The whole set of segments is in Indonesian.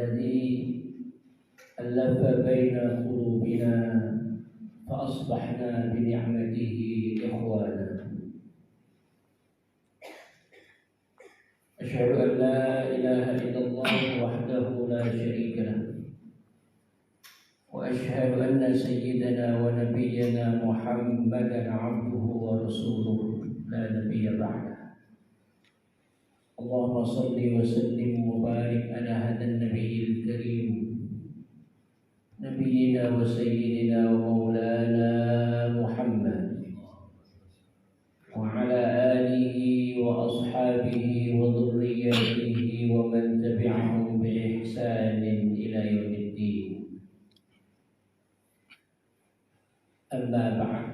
الذي ألف بين قلوبنا فأصبحنا بنعمته إخوانا. أشهد أن لا إله إلا الله وحده لا شريك له، وأشهد أن سيدنا ونبينا محمدا عبده ورسوله لا نبي بعده. اللهم صل وسلم وبارك على هذا النبي الكريم، نبينا وسيدنا ومولانا محمد وعلى آله وأصحابه وذريته ومن تبعهم بإحسان إلى يوم الدين. أما بعد،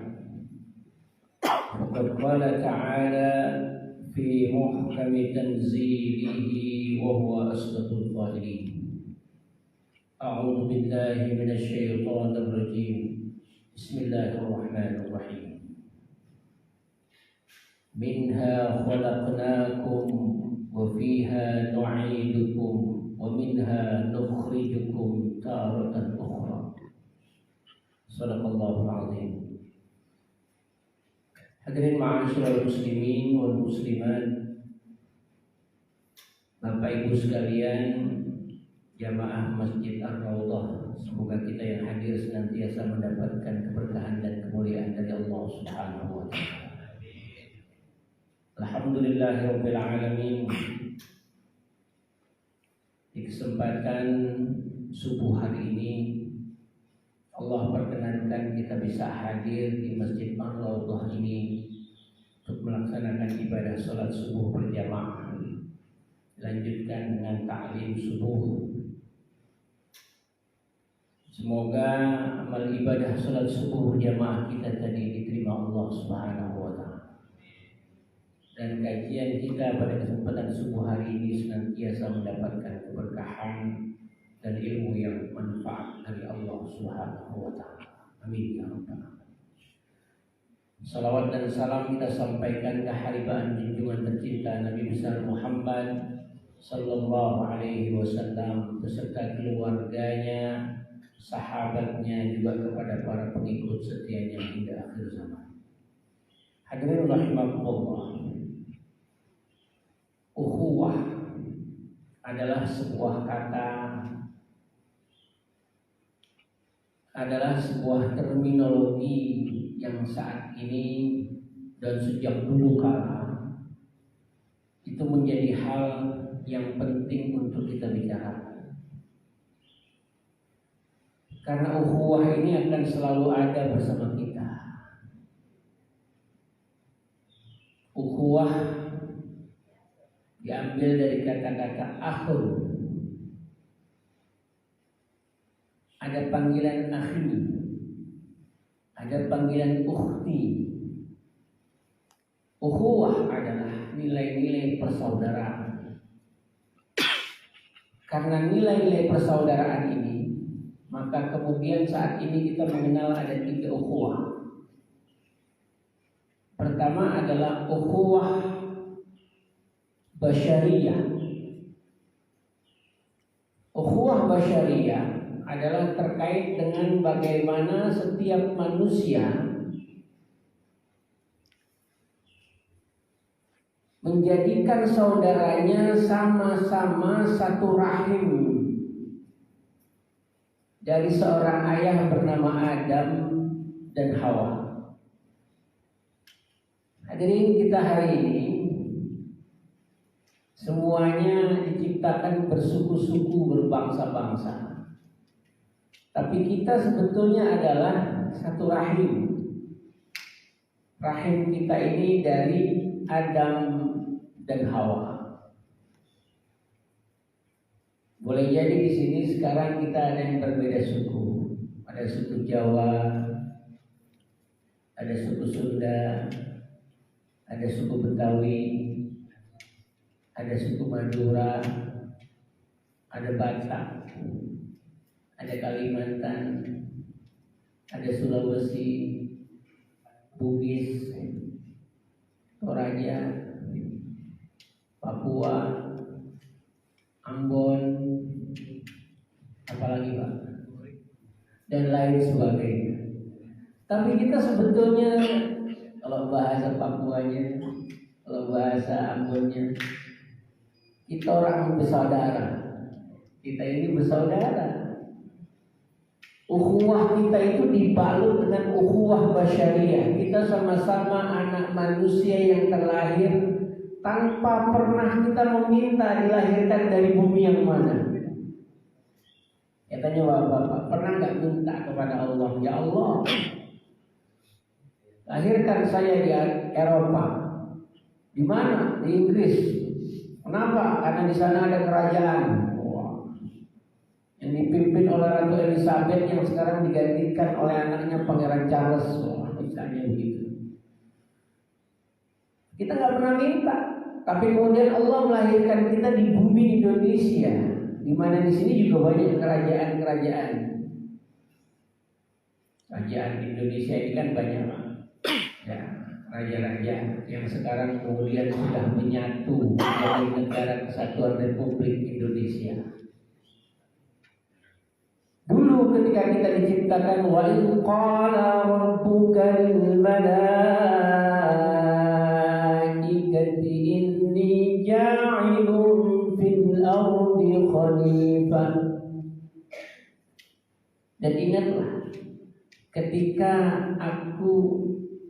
فقد قال تعالى في محكم تنزيله وهو أصدق القائلين: أعوذ بالله من الشيطان الرجيم، بسم الله الرحمن الرحيم. منها خلقناكم وفيها نعيدكم ومنها نخرجكم تارة أخرى. صدق الله العظيم. Hadirin ma'asyiral muslimin wal muslimat, Bapak Ibu sekalian, jamaah Masjid Ar-Raudhah, semoga kita yang hadir senantiasa mendapatkan keberkahan dan kemuliaan dari Allah Subhanahu wa taala. Alhamdulillahirabbil alamin. Di kesempatan subuh hari ini Allah perkenankan kita bisa hadir di Masjid Ar-Raudhah ini untuk melaksanakan ibadah salat subuh berjamaah. Lanjutkan dengan ta'lim subuh. Semoga amal ibadah salat subuh berjamaah kita tadi diterima Allah Subhanahu wa taala. Dan kajian kita pada kesempatan subuh hari ini senantiasa mendapatkan keberkahan dan ilmu yang manfaat dari Allah Subhanahu wa taala. Amin ya rabbal alamin. Salawat dan salam kita sampaikan ke haribaan junjungan tercinta Nabi besar Muhammad sallallahu alaihi wasallam beserta keluarganya, sahabatnya, juga kepada para pengikut setianya hingga akhir zaman. Hadirin rahimakumullah. Ukhuwah adalah sebuah kata, adalah sebuah terminologi yang saat ini dan sejak dulu kala itu menjadi hal yang penting untuk kita bicarakan. Karena ukhuwah ini akan selalu ada bersama kita. Ukhuwah diambil dari kata-kata akhun. Ada panggilan akhi, ada panggilan ukhti. Ukhuwah adalah nilai-nilai persaudaraan. Karena nilai-nilai persaudaraan ini, maka kemudian saat ini kita mengenal ada 3 ukhuwah. Pertama adalah ukhuwah basyariyah. Ukhuwah basyariyah adalah terkait dengan bagaimana setiap manusia menjadikan saudaranya sama-sama satu rahim dari seorang ayah bernama Adam dan Hawa. Hadirin, kita hari ini semuanya diciptakan bersuku-suku, berbangsa-bangsa. Tapi kita sebetulnya adalah satu rahim. Rahim kita ini dari Adam dan Hawa. Boleh jadi di sini sekarang kita ada yang berbeda suku. Ada suku Jawa, ada suku Sunda, ada suku Betawi, ada suku Madura, ada Batak, ada Kalimantan, ada Sulawesi, Bugis, Toraja, Papua, Ambon, apalagi Pak, dan lain sebagainya. Tapi kita sebetulnya kalau bahasa Papuanya, kalau bahasa Ambonnya, kita orang bersaudara. Kita ini bersaudara. Ukhuwah kita itu dibalut dengan ukhuwah basyariah. Kita sama-sama anak manusia yang terlahir tanpa pernah kita meminta dilahirkan dari bumi yang mana. Katanya bapak, pernah nggak minta kepada Allah, ya Allah, lahirkan saya di Eropa. Di mana? Di Inggris. Kenapa? Karena di sana ada kerajaan. Wah. Yang dipimpin oleh Ratu Elizabeth yang sekarang digantikan oleh anaknya Pangeran Charles. Wah, misalnya begitu. Kita nggak pernah minta, tapi kemudian Allah melahirkan kita di bumi Indonesia, di mana di sini juga banyak kerajaan-kerajaan. Kerajaan Indonesia ini kan banyak, ya, raja-raja yang sekarang kemudian sudah menyatu menjadi negara kesatuan Republik Indonesia. Dulu ketika kita diciptakan, wa idh qala rabbukal malaikati inni ja'ilun fil ardi khalifah. Dan ingatlah ketika aku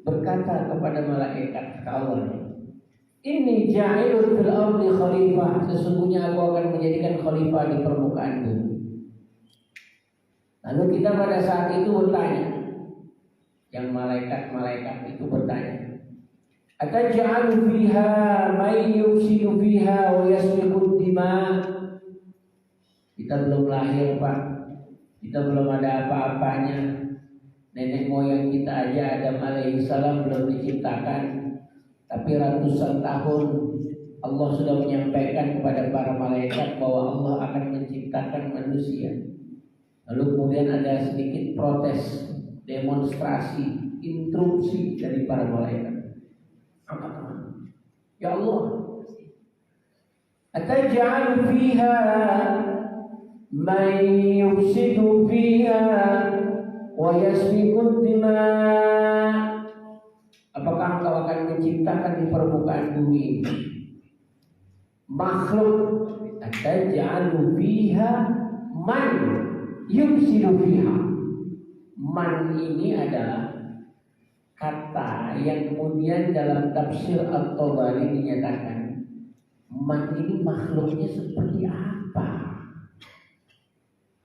berkata kepada malaikat Allah, inni ja'ilun fil ardi khalifah, sesungguhnya aku akan menjadikan khalifah di permukaan bumi. Lalu kita pada saat itu bertanya, yang malaikat-malaikat itu bertanya, ataj'alu fiha may yufsidu fiha wa yasfiku dima. Kita belum lahir Pak, kita belum ada apa-apanya. Nenek moyang kita aja Adam alaihissalam belum diciptakan, tapi ratusan tahun Allah sudah menyampaikan kepada para malaikat bahwa Allah akan menciptakan manusia. Lalu kemudian ada sedikit protes, demonstrasi, interupsi dari para malaikat. Angkat tangan. Ya Allah, ataj'alu fiha man yufsidu fiha wa yasfiku dima. Apakah engkau akan menciptakan di permukaan bumi ini makhluk, ataj'alu fiha man yufsidu fiha. Man ini adalah kata yang kemudian dalam tafsir At-Tabari dinyatakan, man ini makhluknya seperti apa?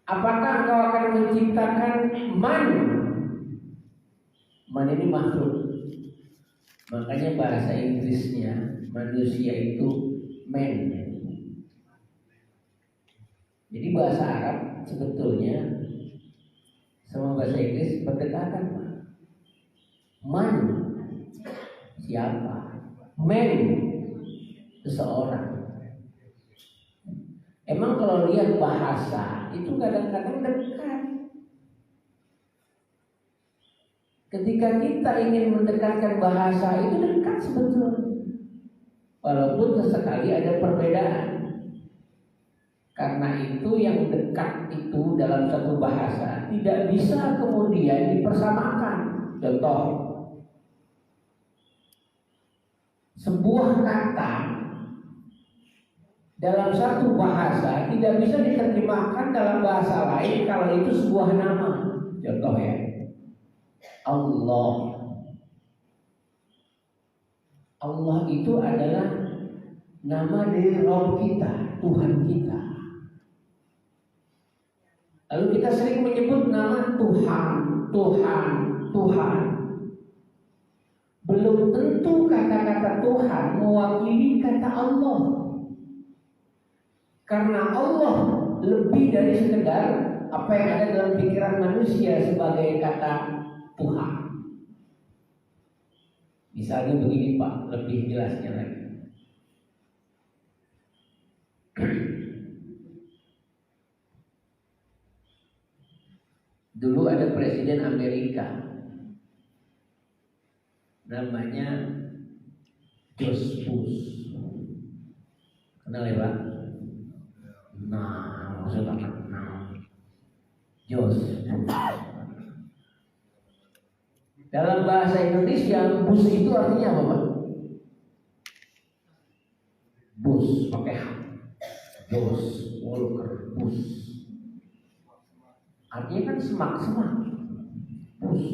Apakah engkau akan menciptakan man? Man ini makhluk. Makanya bahasa Inggrisnya manusia itu man. Jadi bahasa Arab sebetulnya sama bahasa Inggris berdekatan. Man siapa? Man seseorang. Emang kalau lihat bahasa itu kadang-kadang dekat. Ketika kita ingin mendekatkan bahasa itu dekat sebetulnya, walaupun sesekali ada perbedaan. Karena itu yang dekat itu dalam satu bahasa tidak bisa kemudian dipersamakan. Contoh, sebuah kata dalam satu bahasa tidak bisa diterjemahkan dalam bahasa lain kalau itu sebuah nama. Contoh ya, Allah. Allah itu adalah nama dari Rabb kita, Tuhan kita. Lalu kita sering menyebut nama Tuhan, Tuhan, Tuhan. Belum tentu kata-kata Tuhan mewakili kata Allah. Karena Allah lebih dari sekedar apa yang ada dalam pikiran manusia sebagai kata Tuhan. Misalnya begini Pak, lebih jelasnya lagi. Dulu ada presiden Amerika, namanya George Bush. Kenal ya Pak? Nah, maksudnya kenal. Jos. Dalam bahasa Indonesia, bus itu artinya apa, Pak? Bus, pakai H. Jos, Walker, bus. Artinya kan semak-semak. Bus.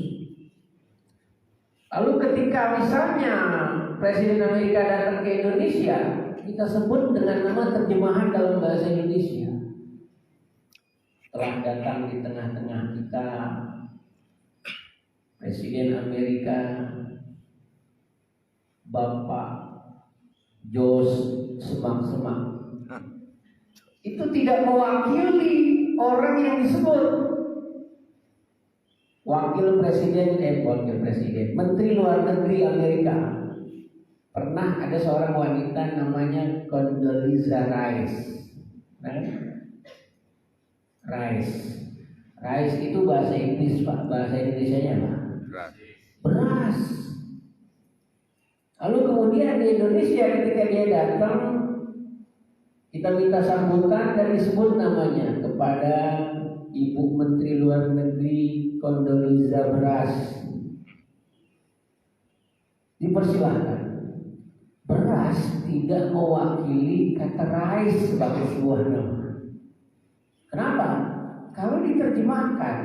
Lalu ketika misalnya Presiden Amerika datang ke Indonesia, kita sebut dengan nama terjemahan dalam bahasa Indonesia. Telah datang di tengah-tengah kita Presiden Amerika Bapak Jos Semak-Semak. Itu tidak mewakili orang yang disebut Wakil Presiden, Menteri Luar Negeri Amerika. Pernah ada seorang wanita namanya Condoleezza Rice. Rice itu bahasa Inggris, Pak. Bahasa Indonesianya apa? Beras. Lalu kemudian di Indonesia ketika dia datang, kita minta sambutan dan disebut namanya kepada Ibu Menteri Luar Negeri Condoleezza Rice. Dipersilahkan. Beras tidak mewakili kata rice sebagai sebuah nama. Kenapa? Kalau diterjemahkan,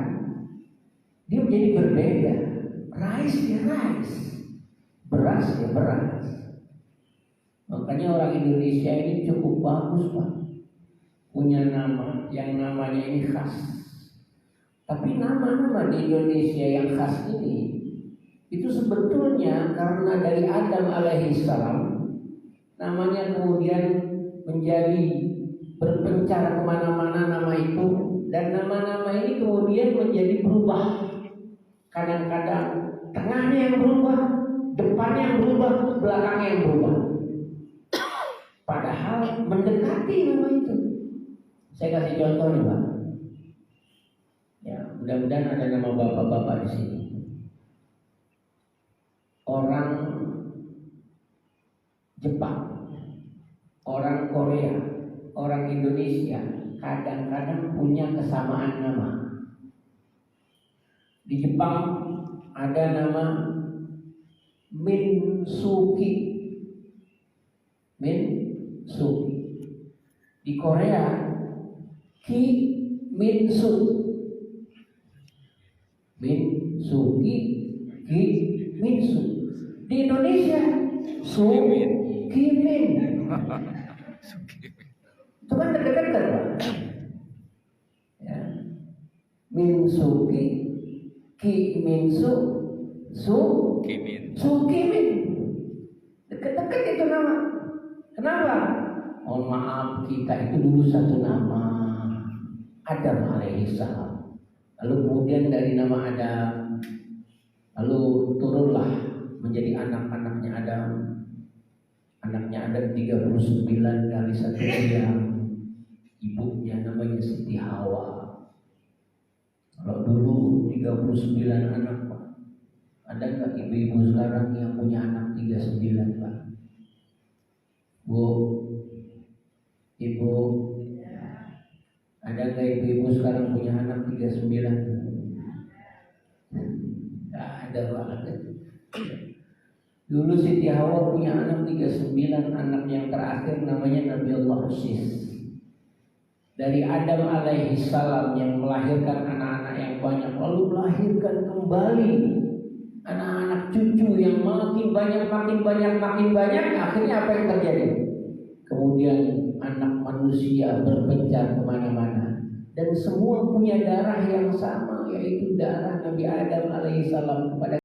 dia menjadi berbeda. Rice ya rice, beras ya beras. Makanya orang Indonesia ini cukup bagus, Pak. Punya nama yang namanya ini khas. Tapi nama-nama di Indonesia yang khas ini itu sebetulnya karena dari Adam alaihissalam namanya kemudian menjadi berpencar kemana-mana nama itu, dan nama-nama ini kemudian menjadi berubah. Kadang-kadang tengahnya yang berubah, depannya yang berubah, belakangnya yang berubah. Padahal mendekati nama itu. Saya kasih contoh nih, Pak. Ya, mudah-mudahan ada nama bapak-bapak di sini. Orang Jepang, orang Korea, orang Indonesia kadang-kadang punya kesamaan nama. Di Jepang ada nama Minsuki. Di Korea Minsuki. Di Indonesia Sukimin. Itu kan dekat-dekat, Pak. Ya. Minsuki, Kiminsu, Sukimin. Dekat-dekat itu nama. Kenapa? Mohon maaf, kita itu dulu satu nama, Adam alaihissalam. Lalu kemudian dari nama Adam, lalu turunlah menjadi anak-anaknya Adam. Anaknya Adam 39 kali satu siang. Ibunya namanya Siti Hawa. Kalau dulu 39 anak, Pak. Ada nggak ibu-ibu sekarang yang punya anak 39, Pak? Bu, Ibu, ada nggak ibu-ibu sekarang punya anak 39? Nggak ada, Pak. Dulu Siti Hawa punya anak 39, anak yang terakhir namanya Nabi Allah Sis. Dari Adam alaihissalam yang melahirkan anak-anak yang banyak, lalu melahirkan kembali anak-anak cucu yang makin banyak, akhirnya apa yang terjadi? Kemudian anak manusia berpencar kemana-mana, dan semua punya darah yang sama, yaitu darah Nabi Adam alaihissalam kepada